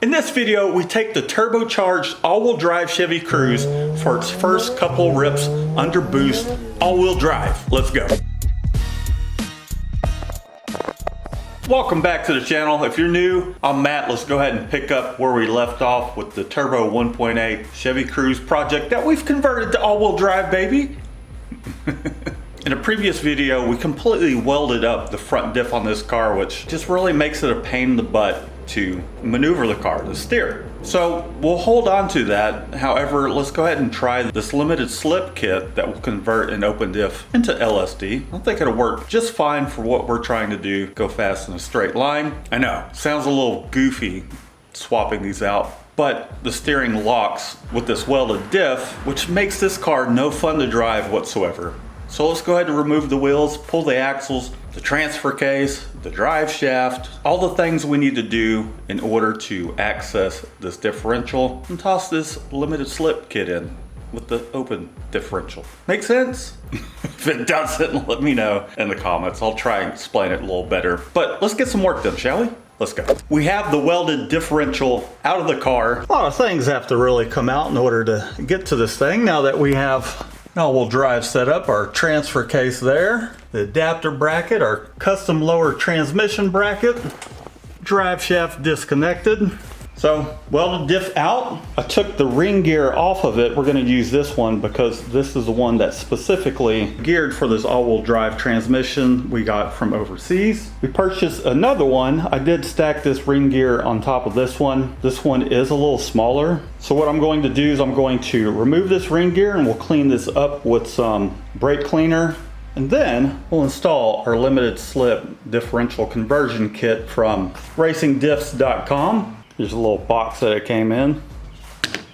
In this video, we take the turbocharged all-wheel drive Chevy Cruze for its first couple rips under boost, all-wheel drive. Let's go. Welcome back to the channel. If you're new, I'm Matt. Let's go ahead and pick up where we left off with the Turbo 1.8 Chevy Cruze project that we've converted to all-wheel drive, baby. In a previous video, we completely welded up the front diff on this car, which just really makes it a pain in the butt to maneuver the car, to steer. So we'll hold on to that. However, let's go ahead and try this limited slip kit that will convert an open diff into LSD. I think it'll work just fine for what we're trying to do, go fast in a straight line. I know, sounds a little goofy swapping these out, but the steering locks with this welded diff, which makes this car no fun to drive whatsoever. So let's go ahead and remove the wheels, pull the axles, the transfer case, the drive shaft, all the things we need to do in order to access this differential, and toss this limited slip kit in with the open differential. Make sense? If it doesn't, let me know in the comments. I'll try and explain it a little better. But let's get some work done, shall we? Let's go. We have the welded differential out of the car. A lot of things have to really come out in order to get to this thing. Now that we have all-wheel drive set up, our transfer case there, the adapter bracket, our custom lower transmission bracket, drive shaft disconnected. So welded diff out. I took the ring gear off of it. We're going to use this one because this is the one that's specifically geared for this all-wheel drive transmission we got from overseas. We purchased another one. I did stack this ring gear on top of this one. This one is a little smaller. So what I'm going to do is I'm going to remove this ring gear and we'll clean this up with some brake cleaner. And then we'll install our limited slip differential conversion kit from racingdiffs.com. There's a little box that it came in.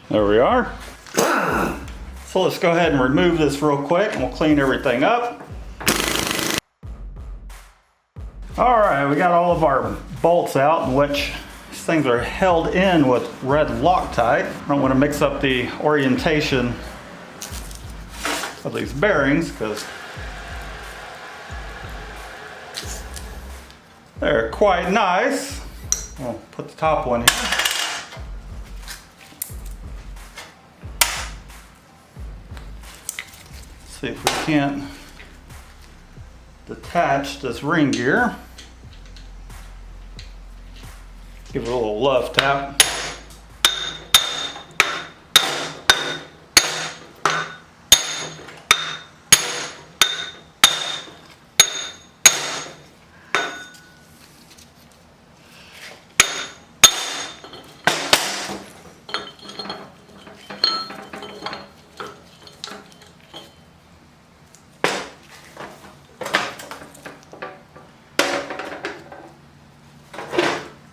There we are. So let's go ahead and remove this real quick and we'll clean everything up. All right, we got all of our bolts out, in which these things are held in with red Loctite. I don't want to mix up the orientation of these bearings because they're quite nice. We'll put the top one here. See if we can't detach this ring gear. Give it a little love tap.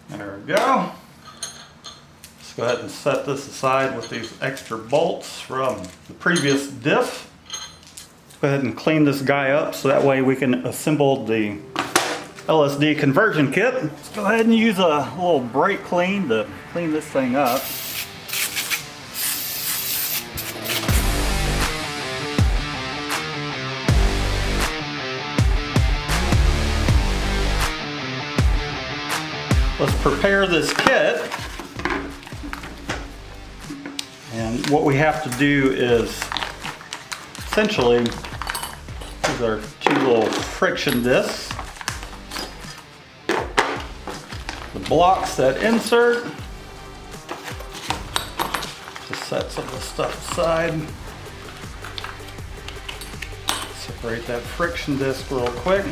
There we go. Let's go ahead and set this aside with these extra bolts from the previous diff. Go ahead and clean this guy up so that way we can assemble the LSD conversion kit. Let's go ahead and use a little brake clean to clean this thing up. Let's prepare this kit. And what we have to do is essentially, these are two little friction discs. The blocks that insert. Just set some of the stuff aside. Separate that friction disc real quick.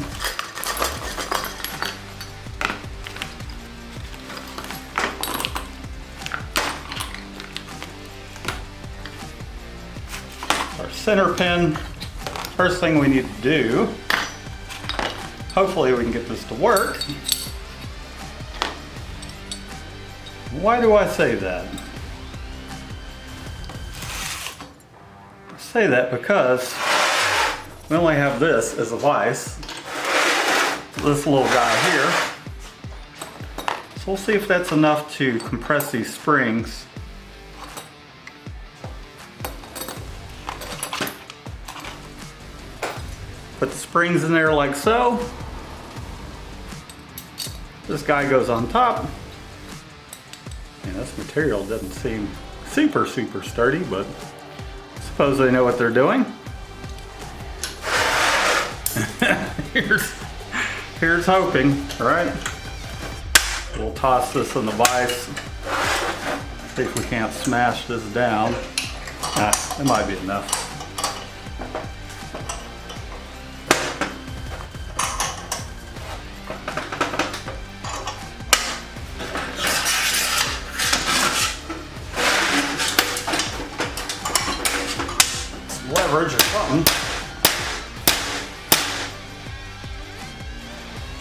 Center pin. First thing we need to do, hopefully we can get this to work. Why do I say that? I say that because we only have this as a vise, this little guy here. So we'll see if that's enough to compress these springs. Put the springs in there like so. This guy goes on top. And this material doesn't seem super sturdy, but I suppose they know what they're doing. here's hoping. All right, we'll toss this in the vise. See if we can't smash this down. It might be enough. Leverage or something.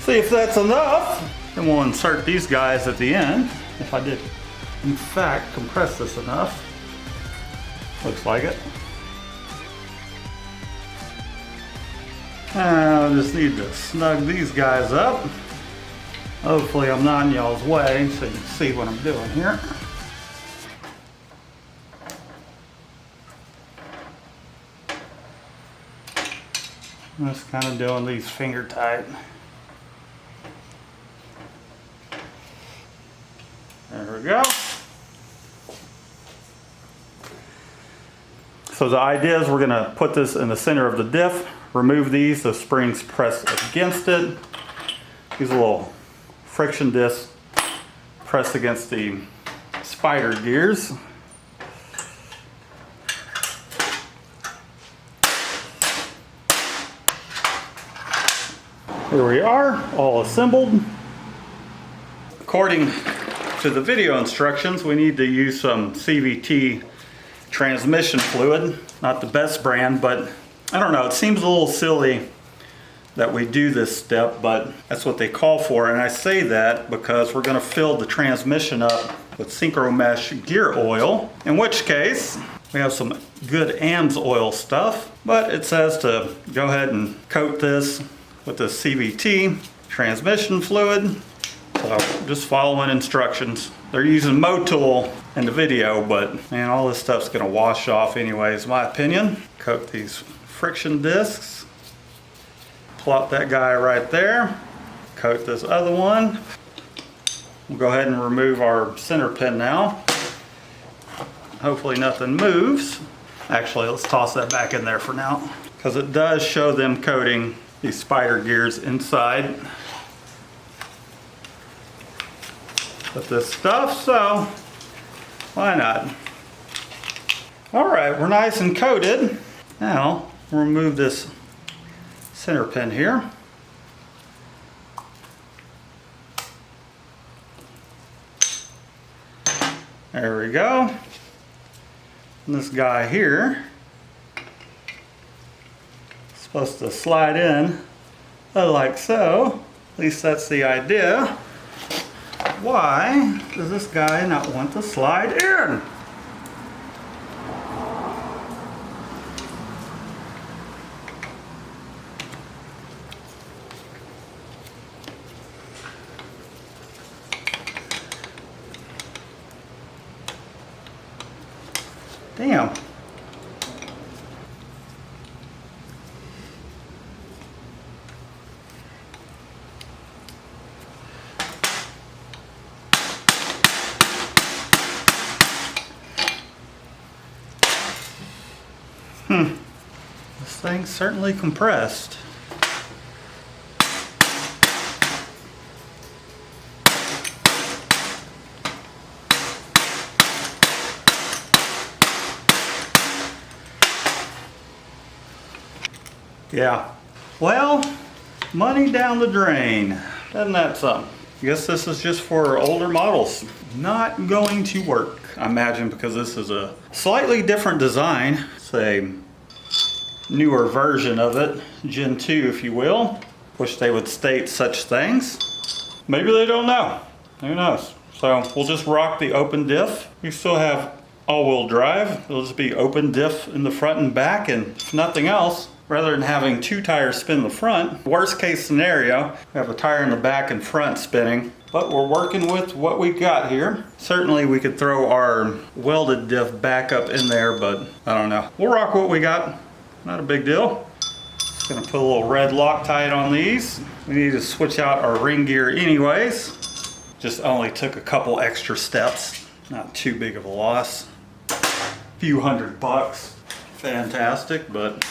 See if that's enough. Then we'll insert these guys at the end. If I did, in fact, compress this enough. Looks like it. I just need to snug these guys up. Hopefully I'm not in y'all's way so you can see what I'm doing here. I'm just kind of doing these finger tight. There we go. So the idea is we're going to put this in the center of the diff, remove these, the springs press against it. These little friction discs press against the spider gears. Here we are, all assembled. According to the video instructions, we need to use some CVT transmission fluid. Not the best brand, but I don't know, it seems a little silly that we do this step, but that's what they call for. And I say that because we're gonna fill the transmission up with synchro mesh gear oil, in which case we have some good AMS oil stuff, but it says to go ahead and coat this with the CVT transmission fluid. So just following instructions. They're using Motul in the video, but man, all this stuff's gonna wash off anyways, in my opinion. Coat these friction discs. Plop that guy right there. Coat this other one. We'll go ahead and remove our center pin now. Hopefully nothing moves. Actually, let's toss that back in there for now, because it does show them coating these spider gears inside with this stuff, so why not? All right, we're nice and coated. Now we'll remove this center pin here. There we go. And this guy here is supposed to slide in like so. At least that's the idea. Why does this guy not want to slide in? Damn. This thing's certainly compressed. Yeah. Well, money down the drain. Doesn't that something? I guess this is just for older models. Not going to work, I imagine, because this is a slightly different design. It's a newer version of it, Gen 2 if you will. Wish they would state such things. Maybe they don't know. Who knows? So we'll just rock the open diff. We still have all-wheel drive. It'll just be open diff in the front and back, and if nothing else, rather than having two tires spin the front, worst case scenario, we have a tire in the back and front spinning. But we're working with what we got here. Certainly we could throw our welded diff back up in there, but I don't know. We'll rock what we got. Not a big deal. Just gonna put a little red Loctite on these. We need to switch out our ring gear anyways. Just only took a couple extra steps. Not too big of a loss. A few $100. Fantastic, but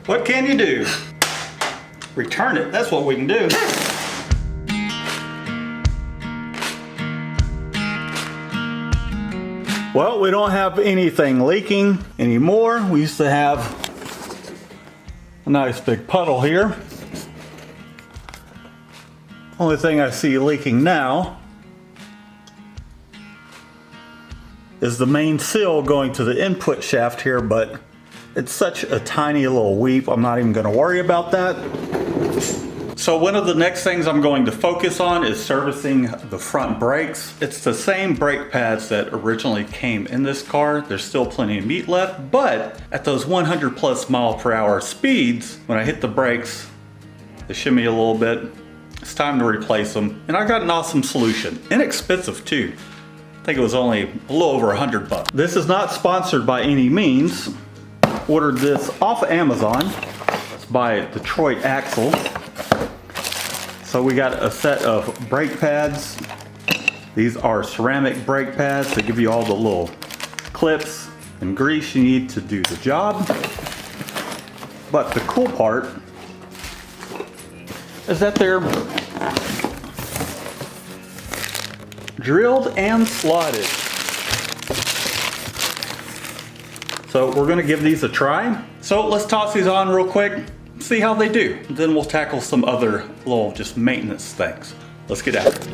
what can you do? Return it, that's what we can do. Well, we don't have anything leaking anymore. We used to have a nice big puddle here. Only thing I see leaking now is the main seal going to the input shaft here, but it's such a tiny little weep, I'm not even gonna worry about that. So one of the next things I'm going to focus on is servicing the front brakes. It's the same brake pads that originally came in this car. There's still plenty of meat left, but at those 100+ mile/hour speeds, when I hit the brakes, they shimmy a little bit. It's time to replace them, and I got an awesome solution. Inexpensive too. I think it was only a little over $100. This is not sponsored by any means. Ordered this off of Amazon. It's by Detroit Axle. So we got a set of brake pads. These are ceramic brake pads. They give you all the little clips and grease you need to do the job. But the cool part is that they're drilled and slotted. So we're gonna give these a try. So let's toss these on real quick, see how they do. Then we'll tackle some other little just maintenance things. Let's get at it.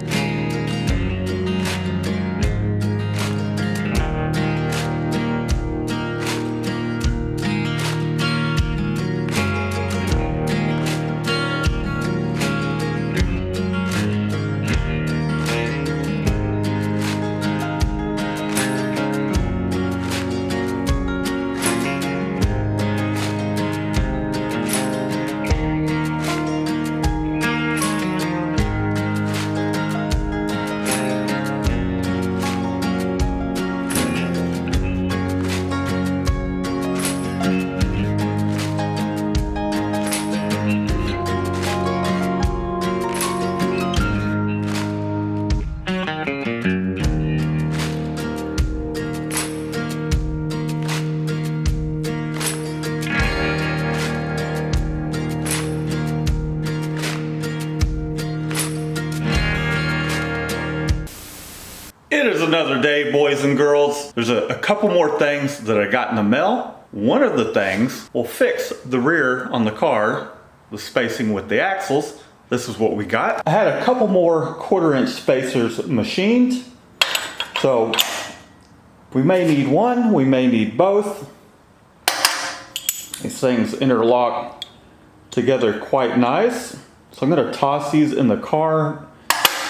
It is another day, boys and girls. There's a couple more things that I got in the mail. One of the things will fix the rear on the car, the spacing with the axles. This is what we got. I had a couple more 1/4-inch spacers machined. So we may need one, we may need both. These things interlock together quite nice. So I'm gonna toss these in the car.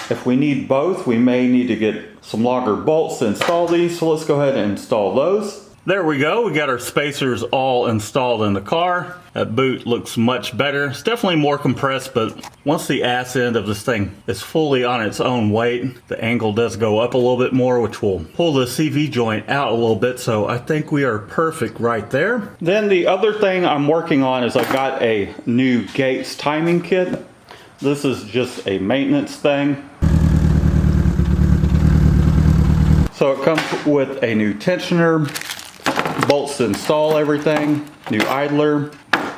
If we need both, we may need to get some longer bolts to install these. So let's go ahead and install those. There we go. We got our spacers all installed in the car. That boot looks much better. It's definitely more compressed, but once the ass end of this thing is fully on its own weight, the angle does go up a little bit more, which will pull the CV joint out a little bit. So I think we are perfect right there. Then the other thing I'm working on is I got a new Gates timing kit. This is just a maintenance thing. So it comes with a new tensioner, bolts to install everything, new idler,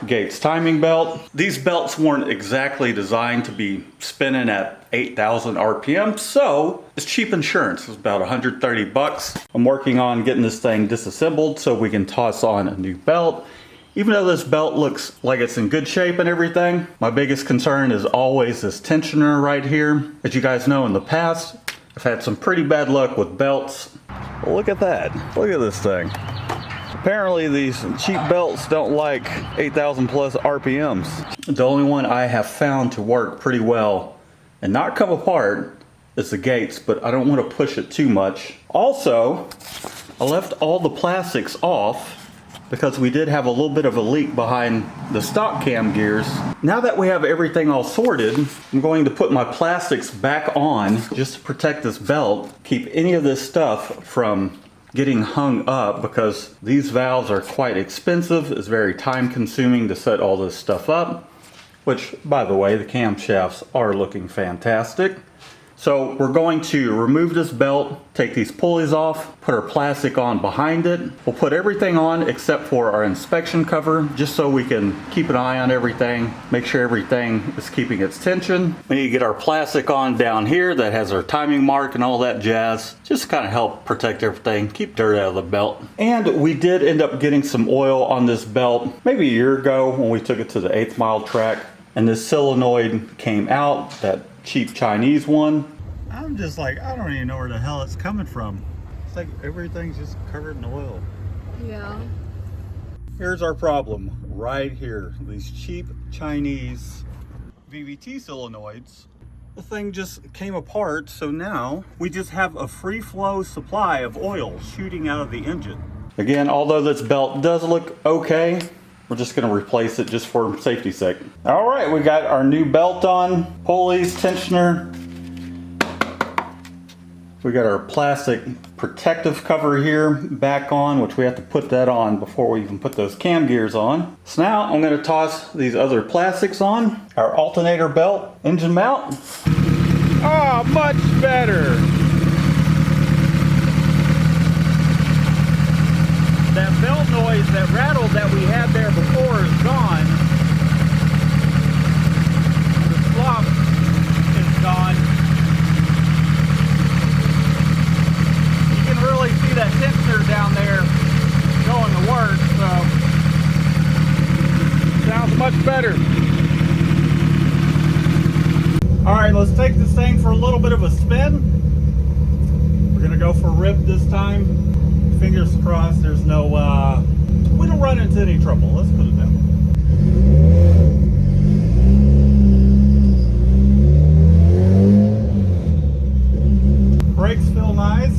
Gates timing belt. These belts weren't exactly designed to be spinning at 8,000 RPM, so it's cheap insurance. It's about 130 bucks. I'm working on getting this thing disassembled so we can toss on a new belt. Even though this belt looks like it's in good shape and everything, my biggest concern is always this tensioner right here. As you guys know, in the past, I've had some pretty bad luck with belts. Well, look at that. Look at this thing. Apparently these cheap belts don't like 8,000 plus RPMs. The only one I have found to work pretty well and not come apart is the Gates, but I don't want to push it too much. Also, I left all the plastics off because we did have a little bit of a leak behind the stock cam gears. Now that we have everything all sorted, I'm going to put my plastics back on just to protect this belt, keep any of this stuff from getting hung up, because these valves are quite expensive. It's very time consuming to set all this stuff up. which, by the way, the camshafts are looking fantastic. So we're going to remove this belt, take these pulleys off, put our plastic on behind it. We'll put everything on except for our inspection cover, just so we can keep an eye on everything, make sure everything is keeping its tension. We need to get our plastic on down here that has our timing mark and all that jazz, just to kind of help protect everything, keep dirt out of the belt. And we did end up getting some oil on this belt maybe a year ago when we took it to the 8th mile track, and this solenoid came out, that cheap Chinese one. I'm just like, I don't even know where the hell it's coming from. It's like everything's just covered in oil. Yeah. Here's our problem right here. These cheap Chinese VVT solenoids. The thing just came apart, so now we just have a free flow supply of oil shooting out of the engine. Again, although this belt does look okay, we're just going to replace it just for safety's sake. All right, we got our new belt on, pulleys, tensioner. We got our plastic protective cover here back on, which we have to put that on before we even put those cam gears on. So now I'm going to toss these other plastics on. Our alternator belt, engine mount. Oh, much better. That belt noise, that rattle that we had there before is gone. The slop is gone. You can really see that tensioner down there going to work, so sounds much better. Alright, let's take this thing for a little bit of a spin. We're going to go for rip this time. Fingers crossed there's no, we don't run into any trouble, let's put it that way. Brakes feel nice.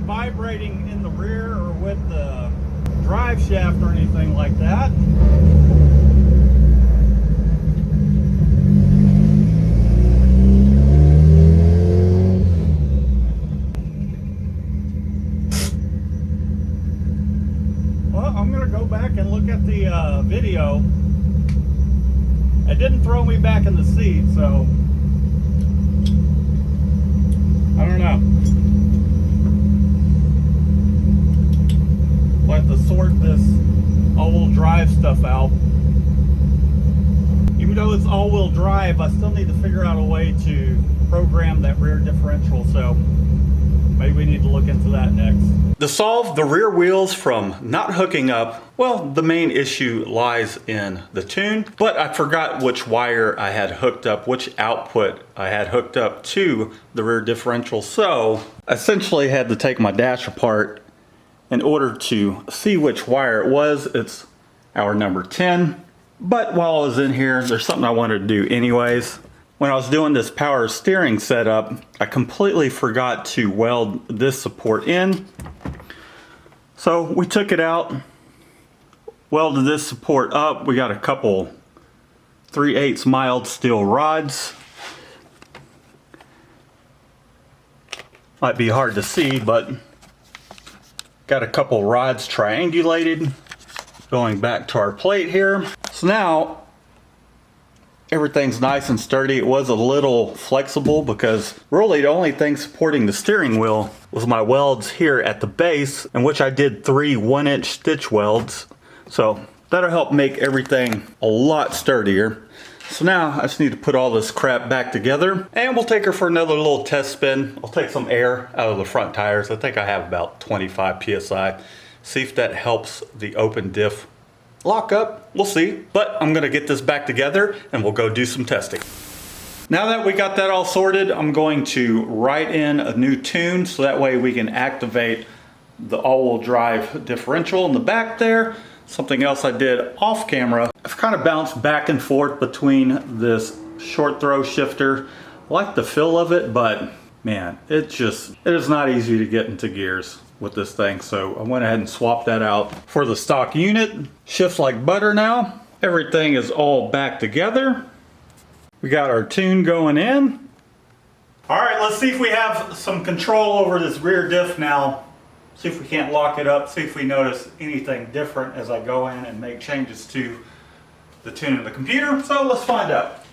Vibrating in the rear or with the drive shaft or anything like that. Well, I'm going to go back and look at the video. It didn't throw me back in the seat, so I don't know. We'll have to sort this all-wheel drive stuff out. Even though it's all-wheel drive, I still need to figure out a way to program that rear differential, so maybe we need to look into that next. To solve the rear wheels from not hooking up, well, the main issue lies in the tune, but I forgot which wire I had hooked up, which output I had hooked up to the rear differential, so I essentially had to take my dash apart in order to see which wire it was. It's our number 10. But while I was in here, there's something I wanted to do anyways. When I was doing this power steering setup, I completely forgot to weld this support in. So we took it out, welded this support up. We got a couple 3/8 mild steel rods. Might be hard to see, but got a couple rods triangulated going back to our plate here. So now Everything's nice and sturdy. It was a little flexible because really the only thing supporting the steering wheel was my welds here at the base, in which I did 3 1-inch stitch welds. So that'll help make everything a lot sturdier. So now I just need to put all this crap back together, and we'll take her for another little test spin. I'll take some air out of the front tires. I think I have about 25 PSI. See if that helps the open diff lock up. We'll see. But I'm gonna get this back together and we'll go do some testing. Now that we got that all sorted, I'm going to write in a new tune so that way we can activate the all-wheel drive differential in the back there. Something else I did off camera, I've kind of bounced back and forth between this short throw shifter. I like the feel of it, but man, it is not easy to get into gears with this thing. So I went ahead and swapped that out for the stock unit. Shifts like butter now. Everything is all back together. We got our tune going in. All right, let's see if we have some control over this rear diff now. See if we can't lock it up, see if we notice anything different as I go in and make changes to the tune of the computer. So let's find out.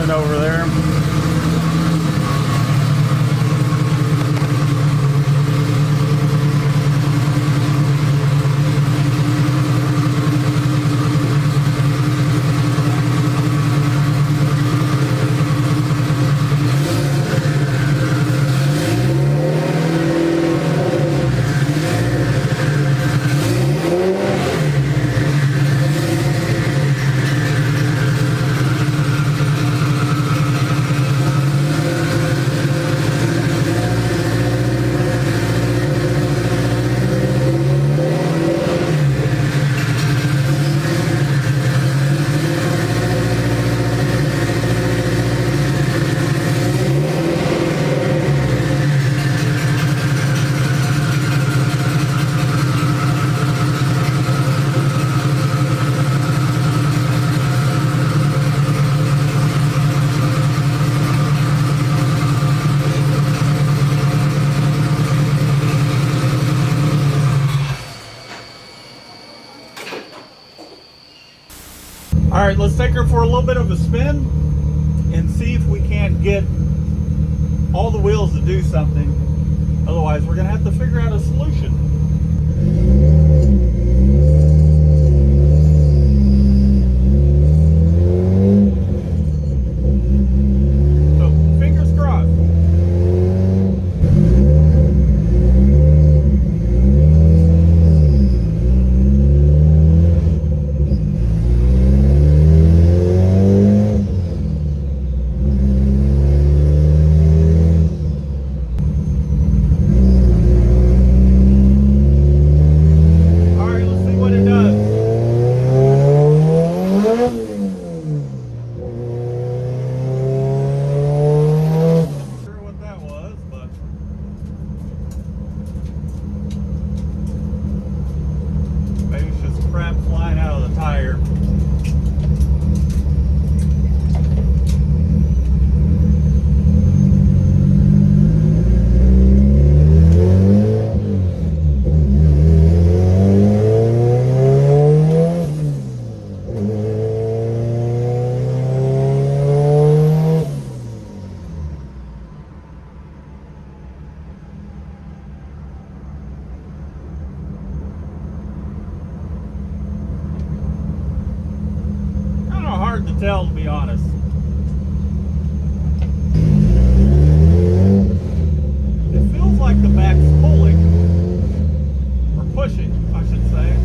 Over there. All right, let's take her for a little bit of a spin and see if we can't get all the wheels to do something. Otherwise, we're gonna have to figure out a solution. hard to tell, to be honest. It feels like the back's pulling, or pushing, I should say.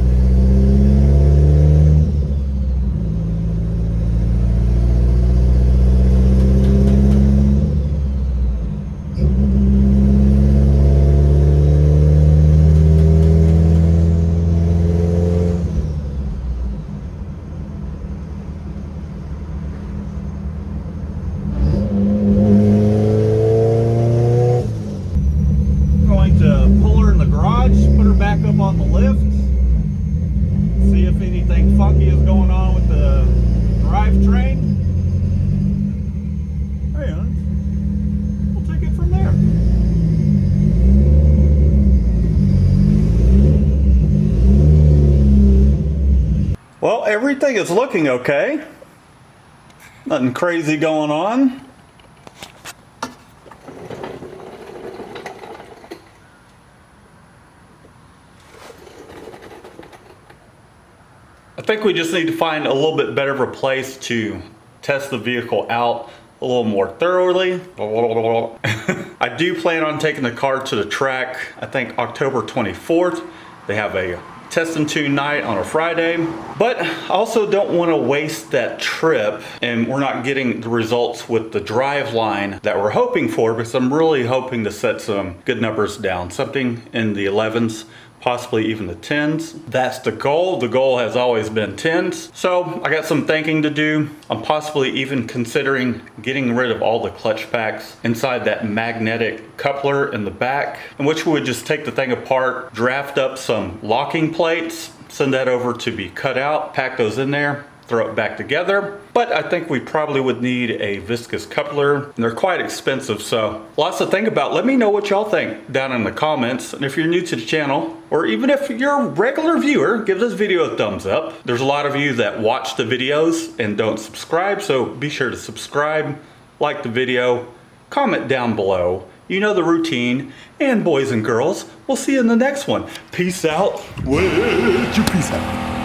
Put her back up on the lift, see if anything funky is going on with the drivetrain, and we'll take it from there. Well, everything is looking okay. Nothing crazy going on. I think we just need to find a little bit better of a place to test the vehicle out a little more thoroughly. I do plan on taking the car to the track, I think October 24th. They have a test and tune night on a Friday, but I also don't want to waste that trip and we're not getting the results with the driveline that we're hoping for, because I'm really hoping to set some good numbers down, something in the 11s, possibly even the 10s. That's the goal. The goal has always been 10s. So I got some thinking to do. I'm possibly even considering getting rid of all the clutch packs inside that magnetic coupler in the back, in which we would just take the thing apart, draft up some locking plates, send that over to be cut out, pack those in there, throw it back together. But I think we probably would need a viscous coupler, and they're quite expensive, so lots to think about. Let me know what y'all think down in the comments. And if you're new to the channel, or even if you're a regular viewer, give this video a thumbs up. There's a lot of you that watch the videos and don't subscribe, so be sure to subscribe, like the video, comment down below. You know the routine. And boys and girls, we'll see you in the next one. Peace out. Peace out.